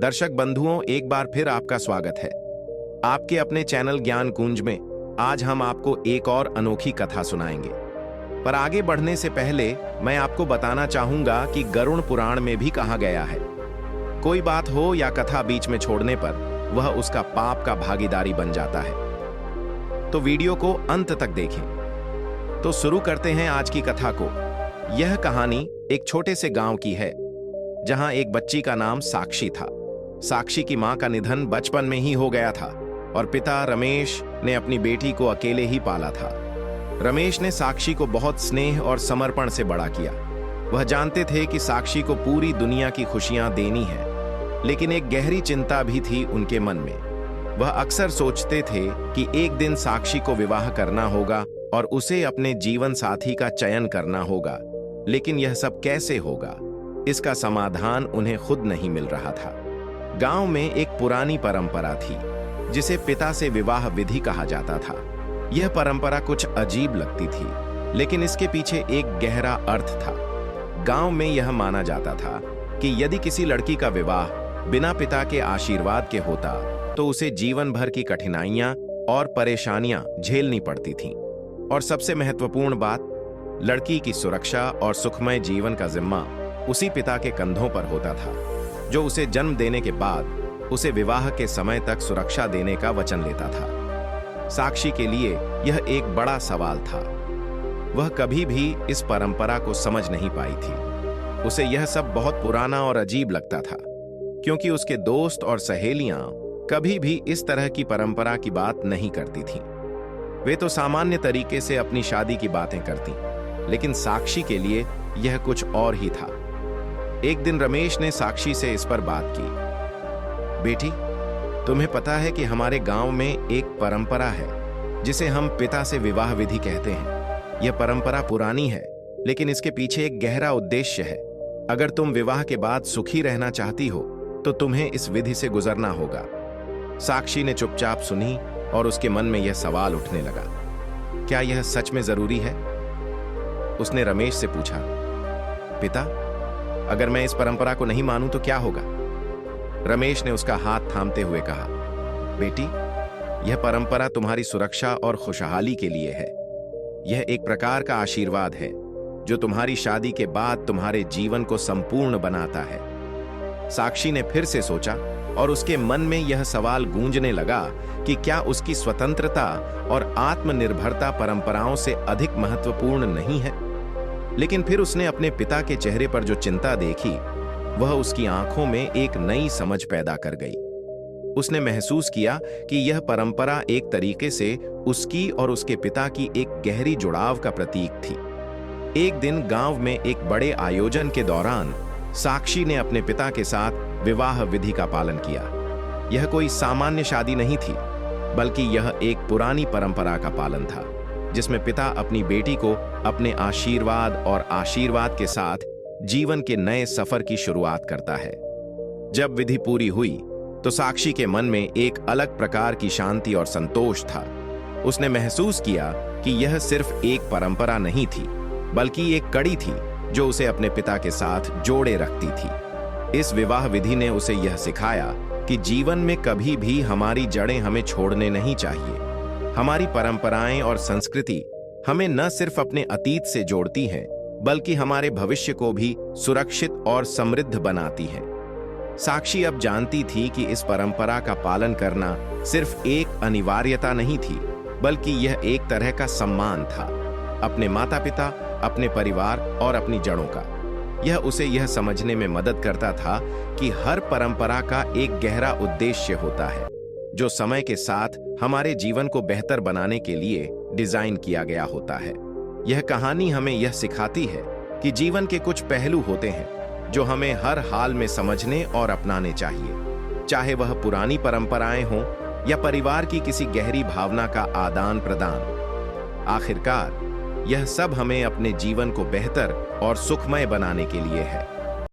दर्शक बंधुओं, एक बार फिर आपका स्वागत है आपके अपने चैनल ज्ञान कुंज में। आज हम आपको एक और अनोखी कथा सुनाएंगे। पर आगे बढ़ने से पहले मैं आपको बताना चाहूंगा कि गरुड़ पुराण में भी कहा गया है, कोई बात हो या कथा बीच में छोड़ने पर वह उसका पाप का भागीदारी बन जाता है। तो वीडियो को अंत तक देखें। तो शुरू करते हैं आज की कथा को। यह कहानी एक छोटे से गांव की है, जहां एक बच्ची का नाम साक्षी था। साक्षी की मां का निधन बचपन में ही हो गया था और पिता रमेश ने अपनी बेटी को अकेले ही पाला था। रमेश ने साक्षी को बहुत स्नेह और समर्पण से बड़ा किया। वह जानते थे कि साक्षी को पूरी दुनिया की खुशियां देनी है, लेकिन एक गहरी चिंता भी थी उनके मन में। वह अक्सर सोचते थे कि एक दिन साक्षी को विवाह करना होगा और उसे अपने जीवन साथी का चयन करना होगा, लेकिन यह सब कैसे होगा, इसका समाधान उन्हें खुद नहीं मिल रहा था। गांव में एक पुरानी परंपरा थी जिसे पिता से विवाह विधि कहा जाता था। यह परंपरा कुछ अजीब लगती थी, लेकिन इसके पीछे एक गहरा अर्थ था। गांव में यह माना जाता था कि यदि किसी लड़की का विवाह बिना पिता के आशीर्वाद के होता तो उसे जीवन भर की कठिनाइयां और परेशानियां झेलनी पड़ती थीं। और सबसे महत्वपूर्ण बात, लड़की की सुरक्षा और सुखमय जीवन का जिम्मा उसी पिता के कंधों पर होता था, जो उसे जन्म देने के बाद उसे विवाह के समय तक सुरक्षा देने का वचन लेता था। साक्षी के लिए यह एक बड़ा सवाल था। वह कभी भी इस परंपरा को समझ नहीं पाई थी। उसे यह सब बहुत पुराना और अजीब लगता था, क्योंकि उसके दोस्त और सहेलियां कभी भी इस तरह की परंपरा की बात नहीं करती थीं। वे तो सामान्य तरीके से अपनी शादी की बातें करती, लेकिन साक्षी के लिए यह कुछ और ही था। एक दिन रमेश ने साक्षी से इस पर बात की। बेटी, तुम्हें पता है कि हमारे गांव में एक परंपरा है जिसे हम पिता से विवाह विधि कहते हैं। यह परंपरा पुरानी है, लेकिन इसके पीछे एक गहरा उद्देश्य है। अगर तुम विवाह के बाद सुखी रहना चाहती हो तो तुम्हें इस विधि से गुजरना होगा। साक्षी ने चुपचाप सुनी और उसके मन में यह सवाल उठने लगा, क्या यह सच में जरूरी है? उसने रमेश से पूछा, पिता, अगर मैं इस परंपरा को नहीं मानूं तो क्या होगा? रमेश ने उसका हाथ थामते हुए कहा, बेटी, यह परंपरा तुम्हारी सुरक्षा और खुशहाली के लिए है। यह एक प्रकार का आशीर्वाद है जो तुम्हारी शादी के बाद तुम्हारे जीवन को संपूर्ण बनाता है। साक्षी ने फिर से सोचा और उसके मन में यह सवाल गूंजने लगा कि क्या उसकी स्वतंत्रता और आत्मनिर्भरता परंपराओं से अधिक महत्वपूर्ण नहीं है? लेकिन फिर उसने अपने पिता के चेहरे पर जो चिंता देखी, वह उसकी आंखों में एक नई समझ पैदा कर गई। उसने महसूस किया कि यह परंपरा एक तरीके से उसकी और उसके पिता की एक गहरी जुड़ाव का प्रतीक थी। एक दिन गांव में एक बड़े आयोजन के दौरान साक्षी ने अपने पिता के साथ विवाह विधि का पालन किया। यह कोई सामान्य शादी नहीं थी, बल्कि यह एक पुरानी परंपरा का पालन था, जिसमें पिता अपनी बेटी को अपने आशीर्वाद और आशीर्वाद के साथ जीवन के नए सफर की शुरुआत करता है। जब विधि पूरी हुई तो साक्षी के मन में एक अलग प्रकार की शांति और संतोष था। उसने महसूस किया कि यह सिर्फ एक परंपरा नहीं थी, बल्कि एक कड़ी थी जो उसे अपने पिता के साथ जोड़े रखती थी। इस विवाह विधि ने उसे यह सिखाया कि जीवन में कभी भी हमारी जड़ें हमें छोड़ने नहीं चाहिए। हमारी परंपराएं और संस्कृति हमें न सिर्फ अपने अतीत से जोड़ती हैं, बल्कि हमारे भविष्य को भी सुरक्षित और समृद्ध बनाती हैं। साक्षी अब जानती थी कि इस परंपरा का पालन करना सिर्फ एक अनिवार्यता नहीं थी, बल्कि यह एक तरह का सम्मान था, अपने माता पिता, अपने परिवार और अपनी जड़ों का। यह उसे यह समझने में मदद करता था कि हर परंपरा का एक गहरा उद्देश्य होता है, जो समय के साथ हमारे जीवन को बेहतर बनाने के लिए डिजाइन किया गया होता है। यह कहानी हमें यह सिखाती है कि जीवन के कुछ पहलू होते हैं जो हमें हर हाल में समझने और अपनाने चाहिए, चाहे वह पुरानी परंपराएं हों या परिवार की किसी गहरी भावना का आदान प्रदान। आखिरकार यह सब हमें अपने जीवन को बेहतर और सुखमय बनाने के लिए है।